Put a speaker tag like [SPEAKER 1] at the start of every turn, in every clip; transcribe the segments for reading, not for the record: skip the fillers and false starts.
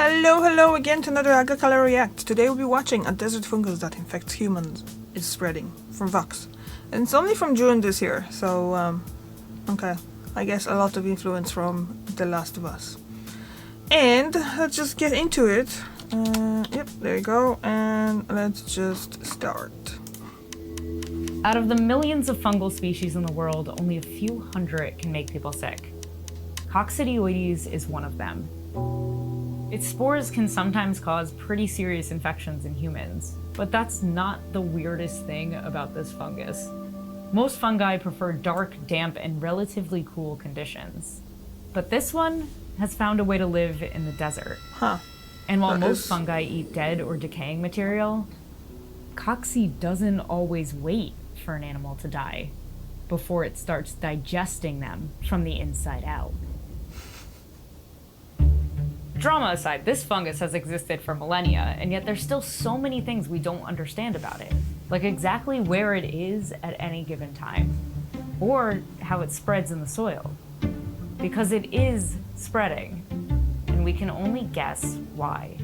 [SPEAKER 1] Hello again to another Agricolor React. Today we'll be watching a desert fungus that infects humans is spreading from Vox. And it's only from June this year, so okay. I guess a lot of influence from The Last of Us. And let's just get into it. Yep, there you go. And let's just start.
[SPEAKER 2] Out of the millions of fungal species in the world, only a few hundred can make people sick. Coccidioides is one of them. Its spores can sometimes cause pretty serious infections in humans, but that's not the weirdest thing about this fungus. Most fungi prefer dark, damp, and relatively cool conditions. But this one has found a way to live in the desert.
[SPEAKER 1] Huh.
[SPEAKER 2] And while most fungi eat dead or decaying material, Cocci doesn't always wait for an animal to die before it starts digesting them from the inside out. Drama aside, this fungus has existed for millennia, and yet there's still so many things we don't understand about it. Like exactly where it is at any given time, or how it spreads in the soil. Because it is spreading, and we can only guess why.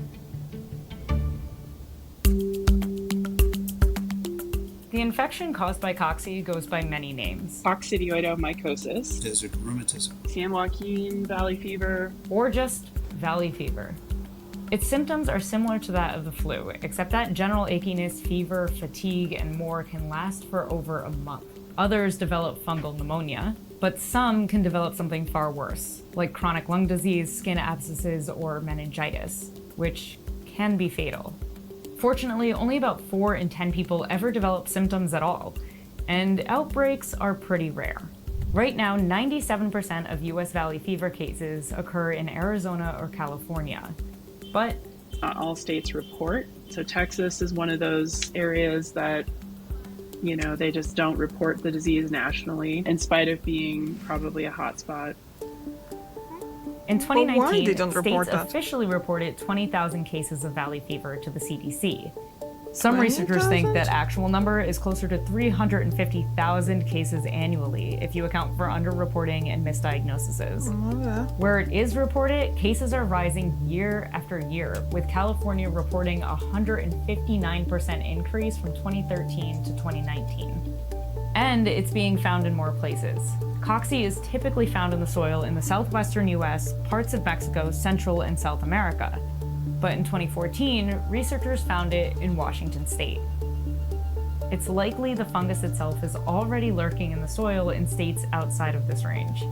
[SPEAKER 2] The infection caused by Cocci goes by many names.
[SPEAKER 3] Coccidioidomycosis,
[SPEAKER 4] desert rheumatism,
[SPEAKER 3] San Joaquin Valley fever,
[SPEAKER 2] or just valley fever. Its symptoms are similar to that of the flu, except that general achiness, fever, fatigue, and more can last for over a month. Others develop fungal pneumonia, but some can develop something far worse, like chronic lung disease, skin abscesses, or meningitis, which can be fatal. Fortunately, only about 4 in 10 people ever develop symptoms at all, and outbreaks are pretty rare. Right now, 97% of US valley fever cases occur in Arizona or California, but
[SPEAKER 3] not all states report. So Texas is one of those areas that, you know, they just don't report the disease nationally, in spite of being probably a hotspot.
[SPEAKER 2] In 2019, states
[SPEAKER 1] that?
[SPEAKER 2] officially reported 20,000 cases of valley fever to the CDC. Some researchers think that actual number is closer to 350,000 cases annually if you account for underreporting and misdiagnoses. Where it is reported, cases are rising year after year, with California reporting a 159% increase from 2013 to 2019. And it's being found in more places. Cocci is typically found in the soil in the southwestern US, parts of Mexico, Central and South America. But in 2014, researchers found it in Washington state. It's likely the fungus itself is already lurking in the soil in states outside of this range.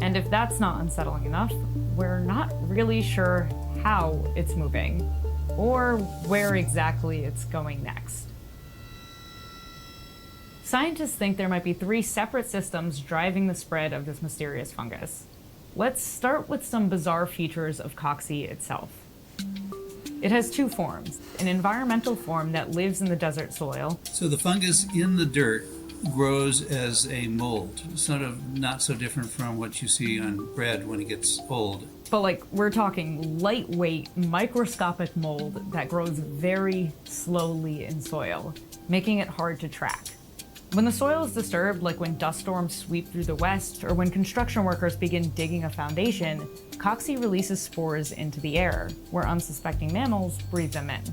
[SPEAKER 2] And if that's not unsettling enough, we're not really sure how it's moving, or where exactly it's going next. Scientists think there might be 3 separate systems driving the spread of this mysterious fungus. Let's start with some bizarre features of Cocci itself. It has 2 forms, an environmental form that lives in the desert soil.
[SPEAKER 4] So the fungus in the dirt grows as a mold, sort of not so different from what you see on bread when it gets old.
[SPEAKER 2] But like, we're talking lightweight, microscopic mold that grows very slowly in soil, making it hard to track. When the soil is disturbed, like when dust storms sweep through the west, or when construction workers begin digging a foundation, Cocci releases spores into the air, where unsuspecting mammals breathe them in.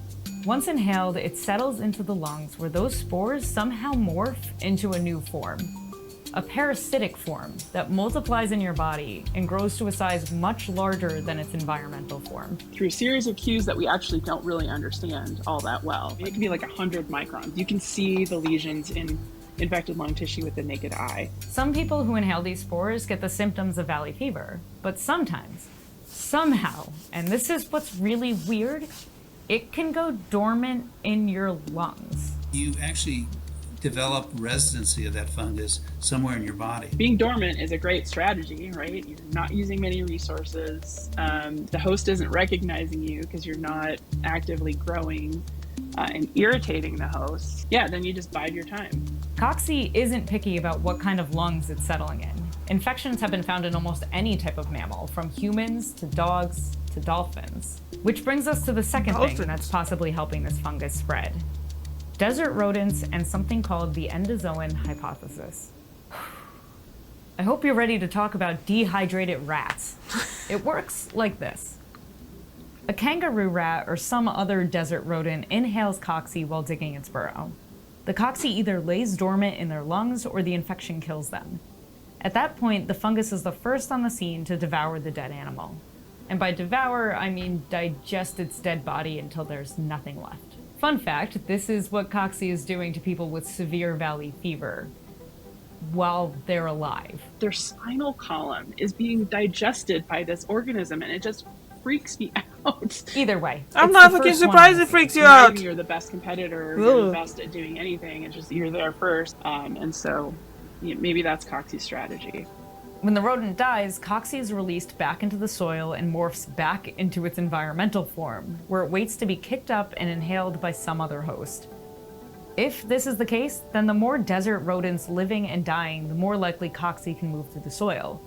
[SPEAKER 2] Once inhaled, it settles into the lungs, where those spores somehow morph into a new form. A parasitic form that multiplies in your body and grows to a size much larger than its environmental form.
[SPEAKER 3] Through a series of cues that we actually don't really understand all that well. It can be like 100 microns. You can see the lesions in infected lung tissue with the naked eye.
[SPEAKER 2] Some people who inhale these spores get the symptoms of valley fever, but sometimes, somehow, and this is what's really weird, it can go dormant in your lungs.
[SPEAKER 4] You actually develop residency of that fungus somewhere in your body.
[SPEAKER 3] Being dormant is a great strategy, right? You're not using many resources. The host isn't recognizing you because you're not actively growing and irritating the host. Yeah, then you just bide your time.
[SPEAKER 2] Cocci isn't picky about what kind of lungs it's settling in. Infections have been found in almost any type of mammal, from humans to dogs to dolphins. Which brings us to the second thing that's possibly helping this fungus spread. Desert rodents and something called the endozoan hypothesis. I hope you're ready to talk about dehydrated rats. It works like this. A kangaroo rat or some other desert rodent inhales cocci while digging its burrow. The cocci either lays dormant in their lungs or the infection kills them. At that point, the fungus is the first on the scene to devour the dead animal. And by devour, I mean digest its dead body until there's nothing left. Fun fact, this is what cocci is doing to people with severe valley fever while they're alive.
[SPEAKER 3] Their spinal column is being digested by this organism, and it just freaks me out.
[SPEAKER 2] Either way.
[SPEAKER 1] I'm
[SPEAKER 2] it's
[SPEAKER 1] not
[SPEAKER 2] the
[SPEAKER 1] fucking
[SPEAKER 2] first one
[SPEAKER 1] surprised
[SPEAKER 2] on
[SPEAKER 1] it
[SPEAKER 2] the
[SPEAKER 1] freaks you
[SPEAKER 3] Not
[SPEAKER 1] out.
[SPEAKER 3] even you're the best competitor,
[SPEAKER 1] Ugh.
[SPEAKER 3] you're the best at doing anything. It's just you're there first, and so maybe that's cocci's strategy.
[SPEAKER 2] When the rodent dies, cocci is released back into the soil and morphs back into its environmental form, where it waits to be kicked up and inhaled by some other host. If this is the case, then the more desert rodents living and dying, the more likely cocci can move through the soil.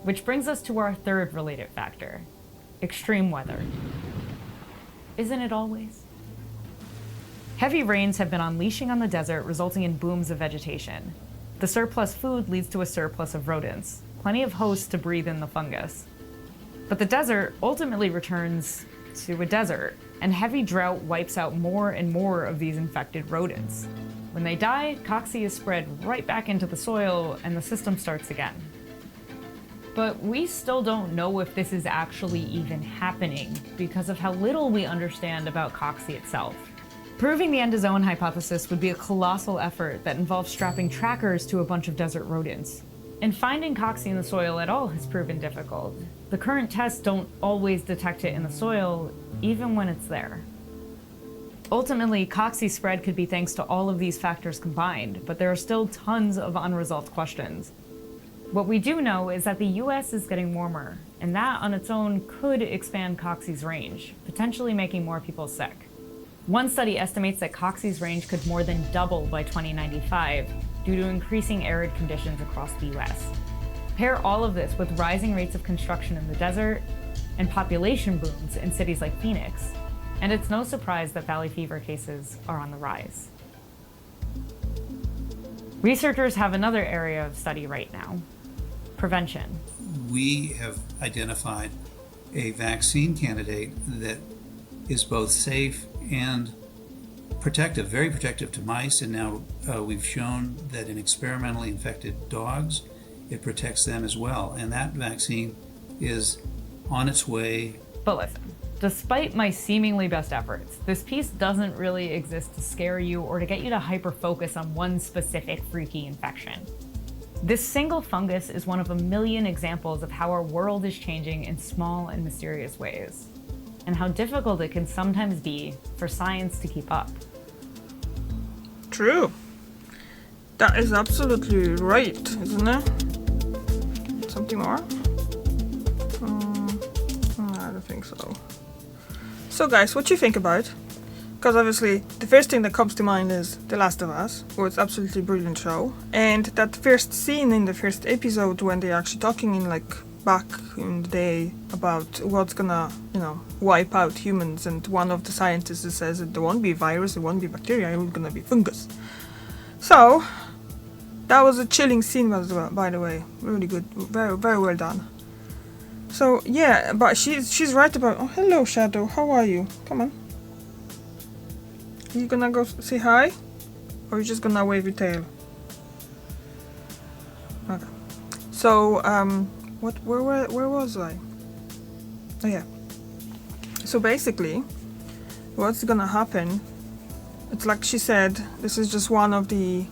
[SPEAKER 2] Which brings us to our third related factor, extreme weather. Isn't it always? Heavy rains have been unleashing on the desert, resulting in booms of vegetation. The surplus food leads to a surplus of rodents, plenty of hosts to breathe in the fungus. But the desert ultimately returns to a desert, and heavy drought wipes out more and more of these infected rodents. When they die, cocci is spread right back into the soil, and the system starts again. But we still don't know if this is actually even happening because of how little we understand about cocci itself. Proving the endozoan hypothesis would be a colossal effort that involves strapping trackers to a bunch of desert rodents. And finding cocci in the soil at all has proven difficult. The current tests don't always detect it in the soil, even when it's there. Ultimately, cocci spread could be thanks to all of these factors combined, but there are still tons of unresolved questions. What we do know is that the US is getting warmer, and that on its own could expand cocci's range, potentially making more people sick. One study estimates that cocci's range could more than double by 2095 due to increasing arid conditions across the US. Pair all of this with rising rates of construction in the desert and population booms in cities like Phoenix, and it's no surprise that valley fever cases are on the rise. Researchers have another area of study right now: prevention.
[SPEAKER 4] We have identified a vaccine candidate that is both safe and protective, very protective to mice, and now we've shown that in experimentally infected dogs, it protects them as well, and that vaccine is on its way.
[SPEAKER 2] But listen, despite my seemingly best efforts, this piece doesn't really exist to scare you or to get you to hyper-focus on one specific freaky infection. This single fungus is one of a million examples of how our world is changing in small and mysterious ways, and how difficult it can sometimes be for science to keep up.
[SPEAKER 1] True. That is absolutely right, isn't it? Something more? I don't think so. So guys, what do you think about it? Because obviously the first thing that comes to mind is The Last of Us, where it's absolutely brilliant show. And that first scene in the first episode when they're actually talking in back in the day about what's gonna, wipe out humans, and one of the scientists says that there won't be a virus, there won't be bacteria, it's gonna be fungus. So that was a chilling scene as well, by the way. Really good, very, very well done. So yeah, but she's right about. Oh, hello, Shadow. How are you? Come on. Are you gonna go say hi, or are you just gonna wave your tail? Okay. So where was I? Oh yeah. So basically, what's gonna happen? It's like she said. This is just one of the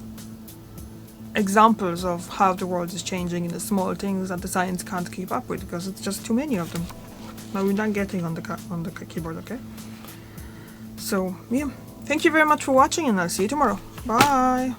[SPEAKER 1] examples of how the world is changing in the small things that the science can't keep up with because it's just too many of them. Now we're not getting on the keyboard, okay? So yeah, thank you very much for watching, and I'll see you tomorrow. Bye.